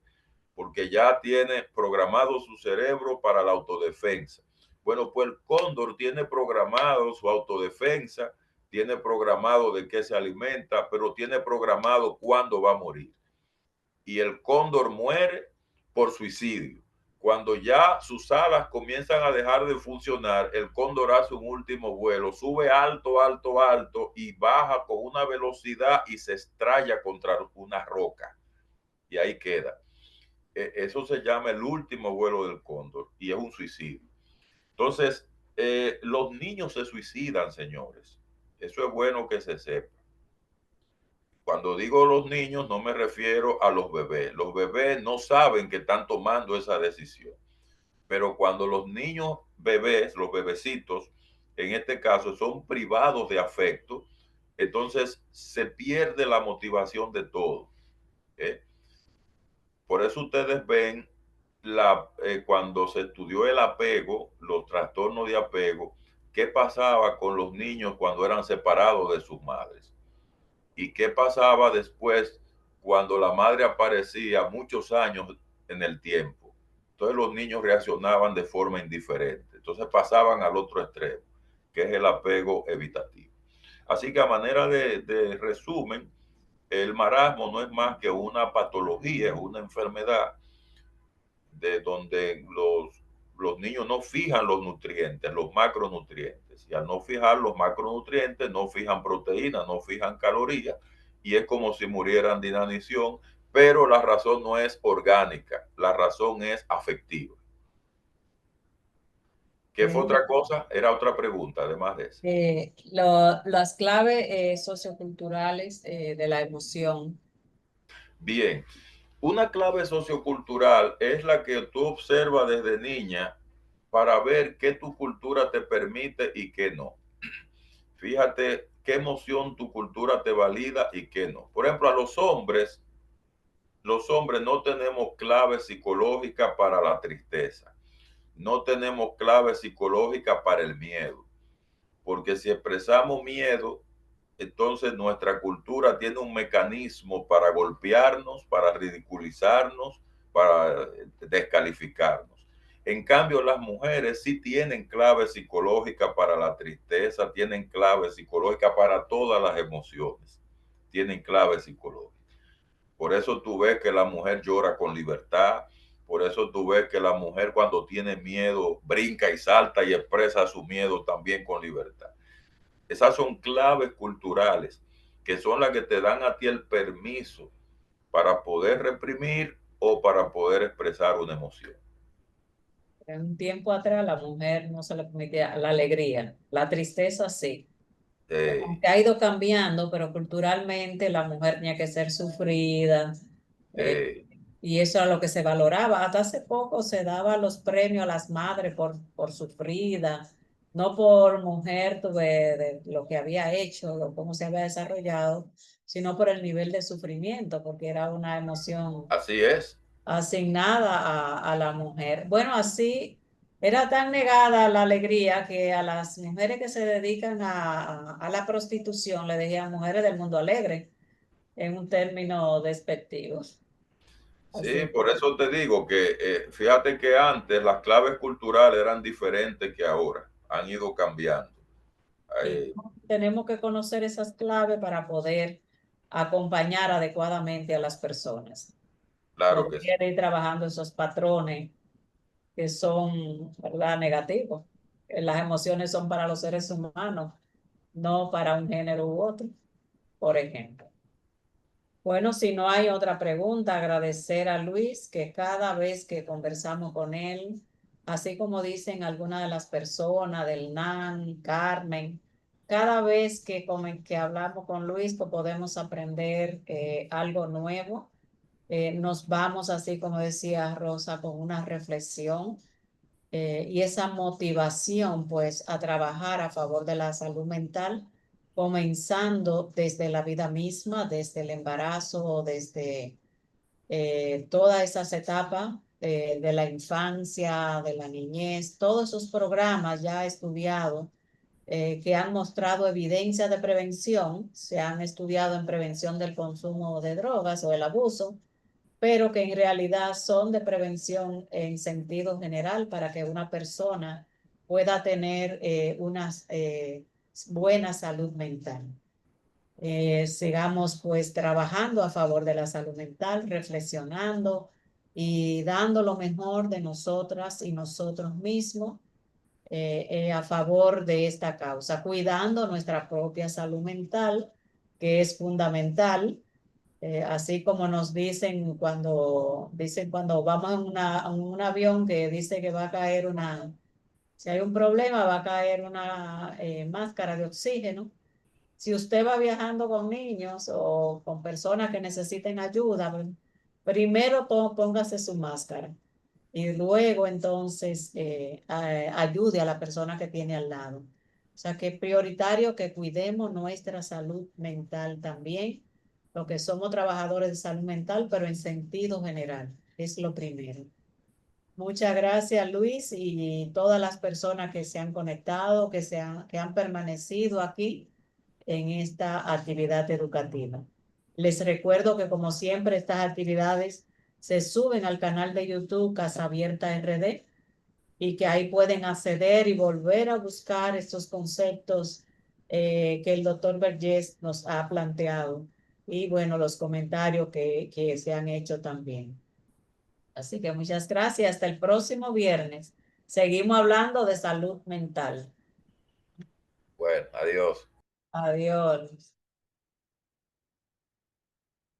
Speaker 1: porque ya tiene programado su cerebro para la autodefensa. Bueno, pues el cóndor tiene programado su autodefensa, tiene programado de qué se alimenta, pero tiene programado cuándo va a morir. Y el cóndor muere por suicidio. Cuando ya sus alas comienzan a dejar de funcionar, el cóndor hace un último vuelo, sube alto, alto, alto y baja con una velocidad y se estrella contra una roca. Y ahí queda. Eso se llama el último vuelo del cóndor y es un suicidio. Entonces, Los niños se suicidan, señores. Eso es bueno que se sepa. Cuando digo los niños, no me refiero a los bebés. Los bebés no saben que están tomando esa decisión. Pero cuando los niños bebés, los bebecitos, en este caso, son privados de afecto, entonces se pierde la motivación de todo. ¿Eh? Por eso ustedes ven cuando se estudió el apego, los trastornos de apego, qué pasaba con los niños cuando eran separados de sus madres y qué pasaba después cuando la madre aparecía muchos años en el tiempo. Entonces los niños reaccionaban de forma indiferente. Entonces pasaban al otro extremo, que es el apego evitativo. Así que a manera de resumen, el marasmo no es más que una patología, una enfermedad de donde los niños no fijan los nutrientes, los macronutrientes. Y al no fijar los macronutrientes, no fijan proteínas, no fijan calorías. Y es como si murieran de inanición, pero la razón no es orgánica, la razón es afectiva. ¿Qué fue otra cosa? Era otra pregunta, además de eso.
Speaker 2: Las claves socioculturales de la emoción.
Speaker 1: Bien, una clave sociocultural es la que tú observas desde niña para ver qué tu cultura te permite y qué no. Fíjate qué emoción tu cultura te valida y qué no. Por ejemplo, a los hombres no tenemos clave psicológica para la tristeza. No tenemos clave psicológica para el miedo. Porque si expresamos miedo, entonces nuestra cultura tiene un mecanismo para golpearnos, para ridiculizarnos, para descalificarnos. En cambio, las mujeres sí tienen clave psicológica para la tristeza, tienen clave psicológica para todas las emociones, tienen clave psicológica. Por eso tú ves que la mujer llora con libertad, por eso tú ves que la mujer cuando tiene miedo brinca y salta y expresa su miedo también con libertad. Esas son claves culturales que son las que te dan a ti el permiso para poder reprimir o para poder expresar una emoción.
Speaker 2: En un tiempo atrás la mujer no se le permitía la alegría, la tristeza sí.
Speaker 1: Eh,
Speaker 2: Aunque ha ido cambiando, pero culturalmente la mujer tenía que ser sufrida, eh,
Speaker 1: eh,
Speaker 2: y eso era lo que se valoraba. Hasta hace poco se daba los premios a las madres por sufrida, no por mujer de lo que había hecho o cómo se había desarrollado, sino por el nivel de sufrimiento, porque era una emoción
Speaker 1: así es.
Speaker 2: asignada a la mujer. Bueno, así era tan negada la alegría que a las mujeres que se dedican a la prostitución le decían mujeres del mundo alegre, en un término despectivo.
Speaker 1: Sí,
Speaker 2: Así
Speaker 1: por eso te digo que fíjate que antes las claves culturales eran diferentes que ahora, han ido cambiando.
Speaker 2: y
Speaker 1: Eh,
Speaker 2: tenemos que conocer esas claves para poder acompañar adecuadamente a las personas.
Speaker 1: claro que sí.
Speaker 2: Poder ir trabajando esos patrones que son, ¿verdad?, negativos. Las emociones son para los seres humanos, no para un género u otro, por ejemplo. Bueno, si no hay otra pregunta, agradecer a Luis que cada vez que conversamos con él, así como dicen algunas de las personas del NAN, Carmen, cada vez que hablamos con Luis, pues podemos aprender algo nuevo. Nos vamos, así como decía Rosa, con una reflexión y esa motivación pues a trabajar a favor de la salud mental, comenzando desde la vida misma, desde el embarazo, desde todas esas etapas de la infancia, de la niñez, todos esos programas ya estudiados que han mostrado evidencia de prevención, se han estudiado en prevención del consumo de drogas o el abuso, pero que en realidad son de prevención en sentido general para que una persona pueda tener una buena salud mental. Sigamos pues trabajando a favor de la salud mental, reflexionando y dando lo mejor de nosotras y nosotros mismos a favor de esta causa, cuidando nuestra propia salud mental, que es fundamental, así como nos dicen cuando vamos en un avión que dice que va a caer una, Si hay un problema, va a caer una máscara de oxígeno. Si usted va viajando con niños o con personas que necesiten ayuda, primero póngase su máscara y luego entonces ayude a la persona que tiene al lado. O sea que es prioritario que cuidemos nuestra salud mental también, lo que somos trabajadores de salud mental, pero en sentido general, es lo primero. Muchas gracias, Luis, y todas las personas que se han conectado, que han permanecido aquí en esta actividad educativa. Les recuerdo que, como siempre, estas actividades se suben al canal de YouTube Casa Abierta RD y que ahí pueden acceder y volver a buscar estos conceptos que el doctor Vergés nos ha planteado y, bueno, los comentarios que se han hecho también. Así que muchas gracias. Hasta el próximo viernes. Seguimos hablando de salud mental.
Speaker 1: Bueno, adiós.
Speaker 2: Adiós.